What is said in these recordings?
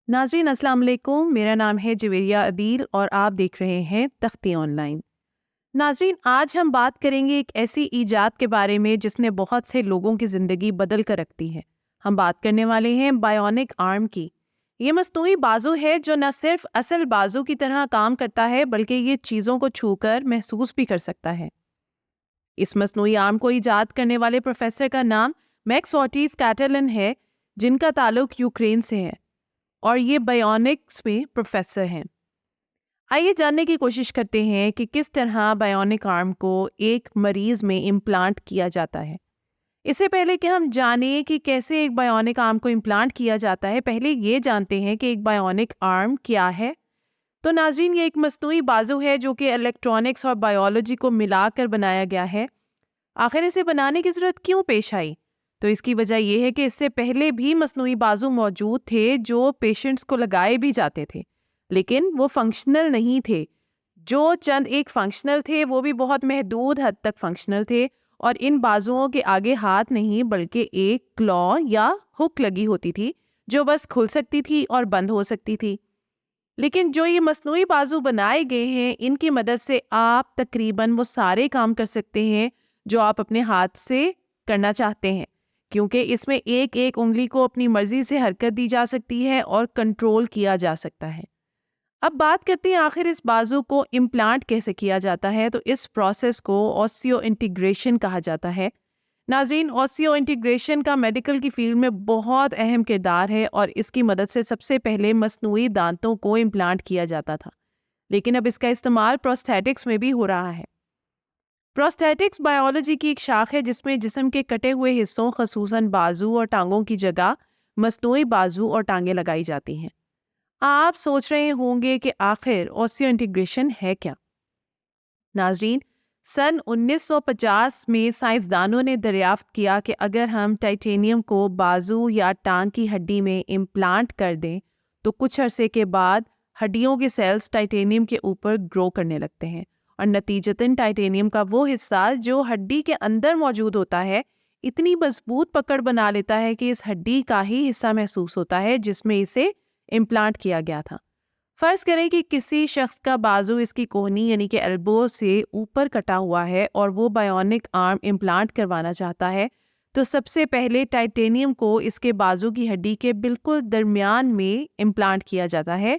नाज़रीन अस्सलाम वालेकुम। मेरा नाम है जवेरिया अदील और आप देख रहे हैं तख्ती ऑनलाइन। नाज़रीन, आज हम बात करेंगे एक ऐसी ईजाद के बारे में जिसने बहुत से लोगों की ज़िंदगी बदल कर रख दी है। हम बात करने वाले हैं बायोनिक आर्म की। ये मस्तनूई बाजू है जो न सिर्फ असल बाजू की तरह काम करता है बल्कि ये चीज़ों को छूकर महसूस भी कर सकता है। इस मसनूई आर्म को ईजाद करने वाले प्रोफेसर का नाम मैक्स ऑर्टिज कैटलन है, जिनका ताल्लुक यूक्रेन से है और ये बायोनिक्स में प्रोफेसर हैं। आइए जानने की कोशिश करते हैं कि किस तरह बायोनिक आर्म को एक मरीज में इम्प्लांट किया जाता है। इससे पहले कि हम जानें कि कैसे एक बायोनिक आर्म को इम्प्लांट किया जाता है, पहले ये जानते हैं कि एक बायोनिक आर्म क्या है। तो नाज़रीन, ये एक मसनूई बाजू है जो कि इलेक्ट्रॉनिक्स और बायोलॉजी को मिलाकर बनाया गया है। आखिर इसे बनाने की ज़रूरत क्यों पेश आई? तो इसकी वजह यह है कि इससे पहले भी मसनूई बाजू मौजूद थे जो पेशेंट्स को लगाए भी जाते थे, लेकिन वो फंक्शनल नहीं थे। जो चंद एक फंक्शनल थे वो भी बहुत महदूद हद तक फंक्शनल थे और इन बाजुओं के आगे हाथ नहीं बल्कि एक क्लॉ या हुक लगी होती थी जो बस खुल सकती थी और बंद हो सकती थी। लेकिन जो ये मसनूई बाजू बनाए गए हैं, इनकी मदद से आप तकरीबन वो सारे काम कर सकते हैं जो आप अपने हाथ से करना चाहते हैं, क्योंकि इसमें एक एक उंगली को अपनी मर्जी से हरकत दी जा सकती है और कंट्रोल किया जा सकता है। अब बात करते हैं आखिर इस बाजू को इम्प्लांट कैसे किया जाता है। तो इस प्रोसेस को ऑस्टियो इंटीग्रेशन कहा जाता है। नाज़रीन, ऑस्टियो इंटीग्रेशन का मेडिकल की फील्ड में बहुत अहम किरदार है और इसकी मदद से सबसे पहले मसनूई दांतों को इम्प्लांट किया जाता था, लेकिन अब इसका इस्तेमाल प्रोस्थेटिक्स में भी हो रहा है। प्रोस्थेटिक्स बायोलॉजी की एक शाख है जिसमें जिस्म के कटे हुए हिस्सों, खसूसन बाजू और टांगों की जगह मसनूई बाजू और टांगें लगाई जाती हैं। आप सोच रहे होंगे कि आखिर ऑस्टियो इंटीग्रेशन है क्या? नाजरीन, सन 1950 में साइंसदानों ने दरियाफ्त किया कि अगर हम टाइटेनियम को बाजू या टांग की हड्डी में इम्प्लांट कर दें तो कुछ अरसे के बाद हड्डियों के सेल्स टाइटेनियम के ऊपर ग्रो करने लगते हैं और नतीजतन टाइटेनियम का वो हिस्सा जो हड्डी के अंदर मौजूद होता है इतनी मजबूत पकड़ बना लेता है कि इस हड्डी का ही हिस्सा महसूस होता है जिसमें इसे इम्प्लांट किया गया था। फर्ज करें कि किसी शख्स का बाजू इसकी कोहनी यानी कि एल्बो से ऊपर कटा हुआ है और वो बायोनिक आर्म इम्प्लांट करवाना चाहता है, तो सबसे पहले टाइटेनियम को इसके बाजू की हड्डी के बिल्कुल दरमियान में इम्प्लांट किया जाता है।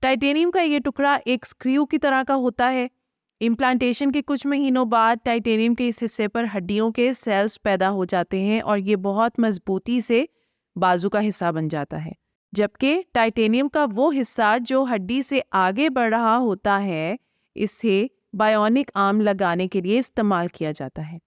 टाइटेनियम का ये टुकड़ा एक स्क्रू की तरह का होता है। इम्प्लांटेशन के कुछ महीनों बाद टाइटेनियम के इस हिस्से पर हड्डियों के सेल्स पैदा हो जाते हैं और ये बहुत मजबूती से बाजू का हिस्सा बन जाता है, जबकि टाइटेनियम का वो हिस्सा जो हड्डी से आगे बढ़ रहा होता है इसे बायोनिक आर्म लगाने के लिए इस्तेमाल किया जाता है।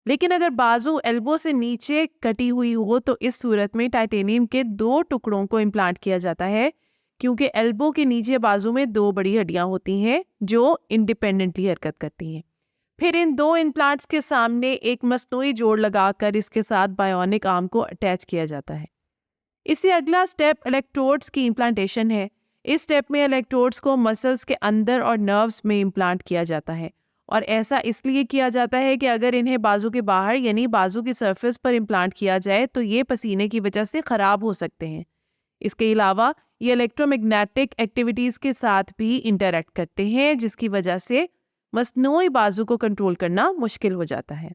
लेकिन अगर बाजू एल्बो से नीचे कटी हुई हो तो इस सूरत में टाइटेनियम के दो टुकड़ों को इम्प्लांट किया जाता है, क्योंकि एल्बो के नीचे बाजू में दो बड़ी हड्डियां होती हैं जो इंडिपेंडेंटली हरकत करती हैं। फिर इन दो इम्प्लांट्स के सामने एक मसनूई जोड़ लगाकर इसके साथ बायोनिक आर्म को अटैच किया जाता है। इससे अगला स्टेप इलेक्ट्रोड्स की इम्प्लांटेशन है। इस स्टेप में इलेक्ट्रोड्स को मसल्स के अंदर और नर्व्स में इम्प्लांट किया जाता है और ऐसा इसलिए किया जाता है कि अगर इन्हें बाजू के बाहर यानी बाजू की सरफेस पर इम्प्लांट किया जाए तो ये पसीने की वजह से ख़राब हो सकते हैं। इसके अलावा ये इलेक्ट्रोमैग्नेटिक एक्टिविटीज़ के साथ भी इंटरैक्ट करते हैं, जिसकी वजह से मसनूई बाजू को कंट्रोल करना मुश्किल हो जाता है।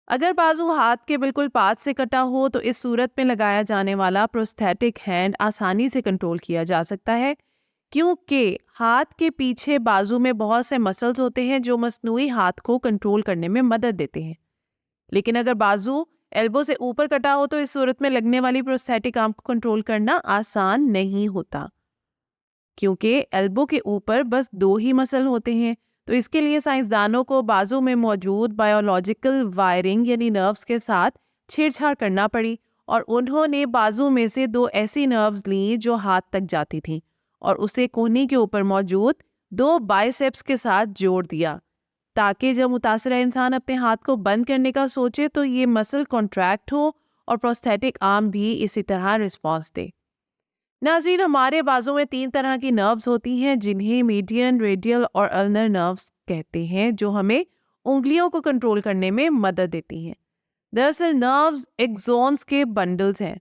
अगर बाजू हाथ के बिल्कुल पास से कटा हो तो इस सूरत में लगाया जाने वाला प्रोस्थेटिक हैंड आसानी से कंट्रोल किया जा सकता है, क्योंकि हाथ के पीछे बाजू में बहुत से मसल्स होते हैं जो मसनूई हाथ को कंट्रोल करने में मदद देते हैं। लेकिन अगर बाजू एल्बो से ऊपर कटा हो तो इस सूरत में लगने वाली प्रोस्थेटिक आर्म को कंट्रोल करना आसान नहीं होता, क्योंकि एल्बो के ऊपर बस दो ही मसल होते हैं। तो इसके लिए साइंसदानों को बाजू में मौजूद बायोलॉजिकल वायरिंग यानी नर्व्स के साथ छेड़छाड़ करना पड़ी और उन्होंने बाजू में से दो ऐसी नर्व्स ली जो हाथ तक जाती थीं और उसे कोहनी के ऊपर मौजूद दो बाइसेप्स के साथ जोड़ दिया, ताकि जब मुतासरा इंसान अपने हाथ को बंद करने का सोचे तो ये मसल कॉन्ट्रैक्ट हो और प्रोस्थेटिक आर्म भी इसी तरह रिस्पॉन्स दे। नाज़रीन, हमारे बाजू में तीन तरह की नर्व्स होती हैं जिन्हें मीडियन, रेडियल और अल्नर नर्व्स कहते हैं, जो हमें उंगलियों को कंट्रोल करने में मदद देती हैं। दरअसल नर्व्स एक्सोन्स के बंडल्स हैं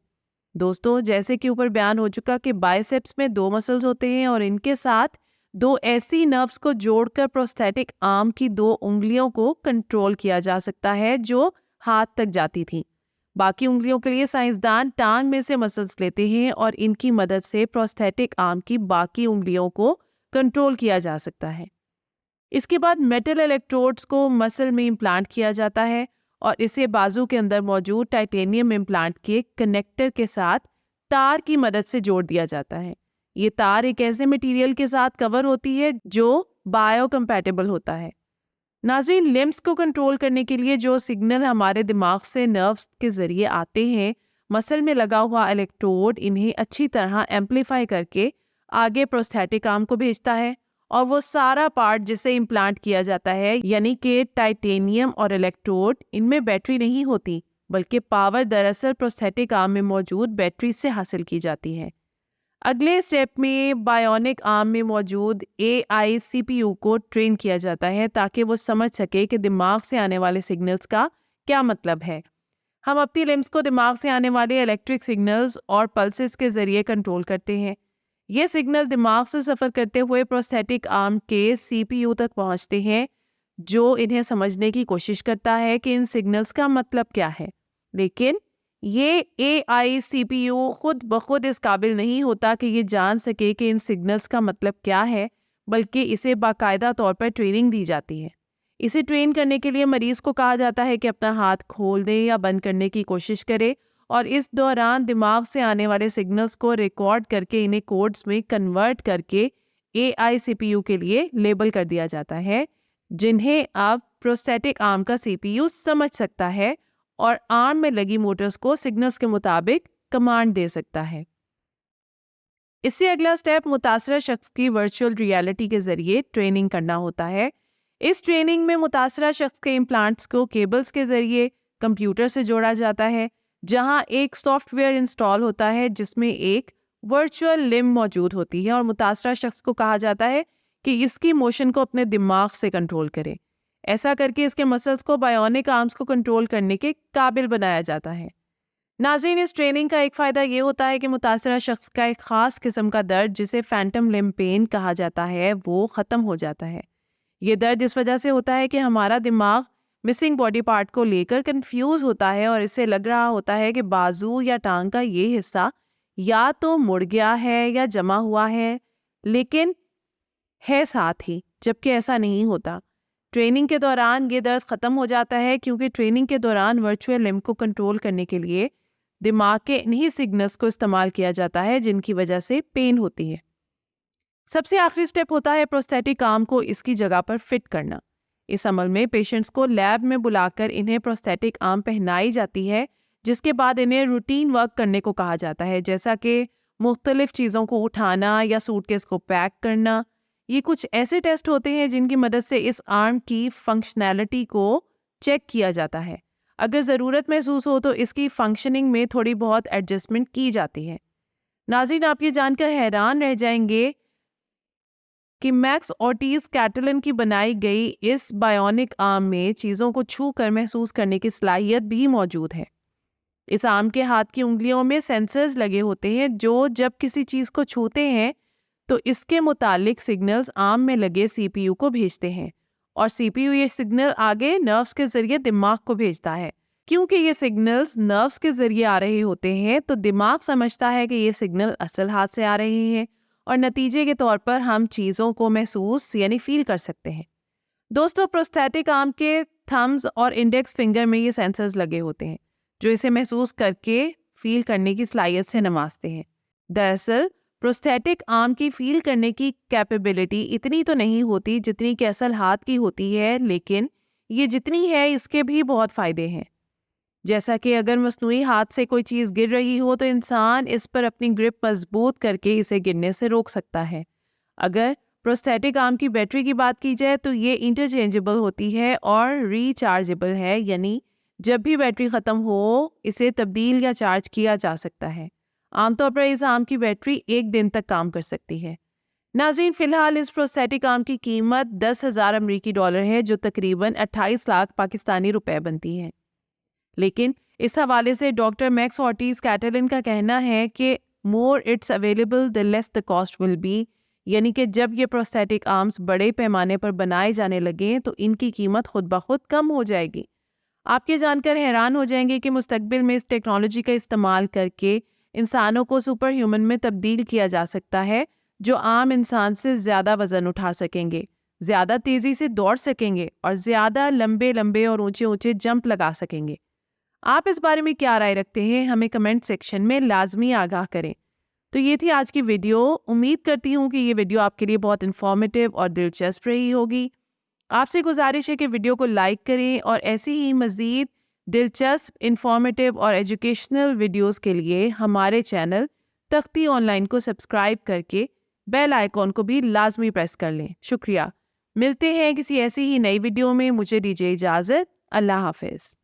दोस्तों, जैसे कि ऊपर बयान हो चुका कि बाइसेप्स में 2 मसल्स होते हैं और इनके साथ 2 ऐसी नर्व्स को जोड़कर प्रोस्थेटिक आर्म की 2 उंगलियों को कंट्रोल किया जा सकता है जो हाथ तक जाती थी। बाकी उंगलियों के लिए साइंसदान टांग में से मसल्स लेते हैं और इनकी मदद से प्रोस्थेटिक आर्म की बाकी उंगलियों को कंट्रोल किया जा सकता है। इसके बाद मेटल इलेक्ट्रोड्स को मसल में इम्प्लांट किया जाता है और इसे बाजू के अंदर मौजूद टाइटेनियम इम्प्लांट के कनेक्टर के साथ तार की मदद से जोड़ दिया जाता है। ये तार एक ऐसे मटेरियल के साथ कवर होती है जो बायोकम्पैटिबल होता है। नाज़रीन, लिम्स को कंट्रोल करने के लिए जो सिग्नल हमारे दिमाग से नर्व्स के ज़रिए आते हैं, मसल में लगा हुआ इलेक्ट्रोड इन्हें अच्छी तरह एम्पलीफाई करके आगे प्रोस्थेटिक आर्म को भेजता है और वो सारा पार्ट जिसे इम्प्लांट किया जाता है, यानी कि टाइटेनियम और इलेक्ट्रोड, इनमें बैटरी नहीं होती बल्कि पावर दरअसल प्रोस्थेटिक आर्म में मौजूद बैटरी से हासिल की जाती है। अगले स्टेप में बायोनिक आर्म में मौजूद AI CPU को ट्रेन किया जाता है ताकि वो समझ सके कि दिमाग से आने वाले सिग्नल्स का क्या मतलब है। हम अपनी लिम्स को दिमाग से आने वाले इलेक्ट्रिक सिग्नल्स और पल्सेस के ज़रिए कंट्रोल करते हैं। ये सिग्नल दिमाग से सफ़र करते हुए प्रोस्थेटिक आर्म के CPU तक पहुंचते हैं जो इन्हें समझने की कोशिश करता है कि इन सिग्नल्स का मतलब क्या है। लेकिन ये AI CPU खुद ब खुद इस काबिल नहीं होता कि ये जान सके कि इन सिग्नल्स का मतलब क्या है, बल्कि इसे बाकायदा तौर पर ट्रेनिंग दी जाती है। इसे ट्रेन करने के लिए मरीज़ को कहा जाता है कि अपना हाथ खोल दे या बंद करने की कोशिश करे और इस दौरान दिमाग से आने वाले सिग्नल्स को रिकॉर्ड करके इन्हें कोड्स में कन्वर्ट करके AI CPU के लिए लेबल कर दिया जाता है, जिन्हें अब प्रोस्थेटिक आर्म का CPU समझ सकता है और आर्म में लगी मोटर्स को सिग्नल्स के मुताबिक कमांड दे सकता है। इससे अगला स्टेप मुतासरा शख्स की वर्चुअल रियलिटी के जरिए ट्रेनिंग करना होता है। इस ट्रेनिंग में मुतासरा शख्स के इम्प्लांट्स को केबल्स के जरिए कंप्यूटर से जोड़ा जाता है, जहां एक सॉफ्टवेयर इंस्टॉल होता है जिसमें एक वर्चुअल लिम्ब मौजूद होती है और मुतासरा शख्स को कहा जाता है कि इसकी मोशन को अपने दिमाग से कंट्रोल करे। ऐसा करके इसके मसल्स को बायोनिक आर्म्स को कंट्रोल करने के काबिल बनाया जाता है। नाज़रीन, इस ट्रेनिंग का एक फ़ायदा ये होता है कि मुतासरा शख्स का एक ख़ास किस्म का दर्द जिसे फैंटम लिम्ब पेन कहा जाता है वो ख़त्म हो जाता है। ये दर्द इस वजह से होता है कि हमारा दिमाग मिसिंग बॉडी पार्ट को लेकर कंफ्यूज होता है और इसे लग रहा होता है कि बाजू या टांग का ये हिस्सा या तो मुड़ गया है या जमा हुआ है, लेकिन है साथ ही, जबकि ऐसा नहीं होता। ट्रेनिंग के दौरान ये दर्द ख़त्म हो जाता है क्योंकि ट्रेनिंग के दौरान वर्चुअल लिम्ब को कंट्रोल करने के लिए दिमाग के इन्हीं सिग्नल्स को इस्तेमाल किया जाता है जिनकी वजह से पेन होती है। सबसे आखिरी स्टेप होता है प्रोस्थेटिक आर्म को इसकी जगह पर फिट करना। इस अमल में पेशेंट्स को लैब में बुलाकर इन्हें प्रोस्थेटिक आर्म पहनाई जाती है, जिसके बाद इन्हें रूटीन वर्क करने को कहा जाता है, जैसा कि मुख्तलिफ चीज़ों को उठाना या सूटकेस को पैक करना। ये कुछ ऐसे टेस्ट होते हैं जिनकी मदद से इस आर्म की फंक्शनैलिटी को चेक किया जाता है। अगर ज़रूरत महसूस हो तो इसकी फंक्शनिंग में थोड़ी बहुत एडजस्टमेंट की जाती है। नाज़रीन, आप ये जानकर हैरान रह जाएंगे कि मैक्स ऑर्टिज कैटलन की बनाई गई इस बायोनिक आर्म में चीज़ों को छू कर महसूस करने की सलाहियत भी मौजूद है। इस आर्म के हाथ की उंगलियों में सेंसर्स लगे होते हैं जो जब किसी चीज़ को छूते हैं तो इसके मुतालिक सिग्नल्स आर्म में लगे CPU को भेजते हैं और CPU ये सिग्नल आगे नर्व्स के ज़रिए दिमाग को भेजता है। क्योंकि ये सिग्नल्स नर्व्स के ज़रिए आ रहे होते हैं तो दिमाग समझता है कि ये सिग्नल असल हाथ से आ रहे हैं और नतीजे के तौर पर हम चीज़ों को महसूस यानी फील कर सकते हैं। दोस्तों, प्रोस्थेटिक आर्म के थम्स और इंडेक्स फिंगर में ये सेंसर्स लगे होते हैं जो इसे महसूस करके फील करने की सलाहियत से नवाजते हैं। दरअसल प्रोस्थेटिक आर्म की फील करने की कैपेबिलिटी इतनी तो नहीं होती जितनी कि असल हाथ की होती है, लेकिन ये जितनी है इसके भी बहुत फ़ायदे हैं। जैसा कि अगर मसनूई हाथ से कोई चीज़ गिर रही हो तो इंसान इस पर अपनी ग्रिप मजबूत करके इसे गिरने से रोक सकता है। अगर प्रोस्थेटिक आर्म की बैटरी की बात की जाए तो ये इंटरचेंजेबल होती है और रिचार्जेबल है, यानी जब भी बैटरी ख़त्म हो इसे तब्दील या चार्ज किया जा सकता है। आमतौर पर इस आर्म की बैटरी 1 दिन तक काम कर सकती है। नाज़रीन, फ़िलहाल इस प्रोस्थेटिक आर्म की कीमत $10,000 अमरीकी डॉलर है जो तकरीबन 28 लाख पाकिस्तानी रुपए बनती है। लेकिन इस हवाले से डॉक्टर मैक्स ऑर्टिज कैटलिन का कहना है कि more it's available the less the cost will be, यानी कि जब ये प्रोस्थेटिक आर्म्स बड़े पैमाने पर बनाए जाने लगे तो इनकी कीमत खुद ब खुद कम हो जाएगी। आप ये जानकर हैरान हो जाएंगे कि मुस्तकबिल में इस टेक्नोलॉजी का इस्तेमाल करके इंसानों को सुपर ह्यूमन में तब्दील किया जा सकता है, जो आम इंसान से ज़्यादा वज़न उठा सकेंगे, ज़्यादा तेज़ी से दौड़ सकेंगे और ज़्यादा लंबे लंबे और ऊंचे ऊंचे जंप लगा सकेंगे। आप इस बारे में क्या राय रखते हैं, हमें कमेंट सेक्शन में लाजमी आगाह करें। तो ये थी आज की वीडियो। उम्मीद करती हूँ कि ये वीडियो आपके लिए बहुत इन्फॉर्मेटिव और दिलचस्प रही होगी। आपसे गुजारिश है कि वीडियो को लाइक करें और ऐसी ही मज़ीद दिलचस्प, इन्फॉर्मेटिव और एजुकेशनल वीडियोस के लिए हमारे चैनल तख्ती ऑनलाइन को सब्सक्राइब करके बेल आइकॉन को भी लाजमी प्रेस कर लें। शुक्रिया। मिलते हैं किसी ऐसी ही नई वीडियो में। मुझे दीजिए इजाज़त। अल्लाह हाफिज़।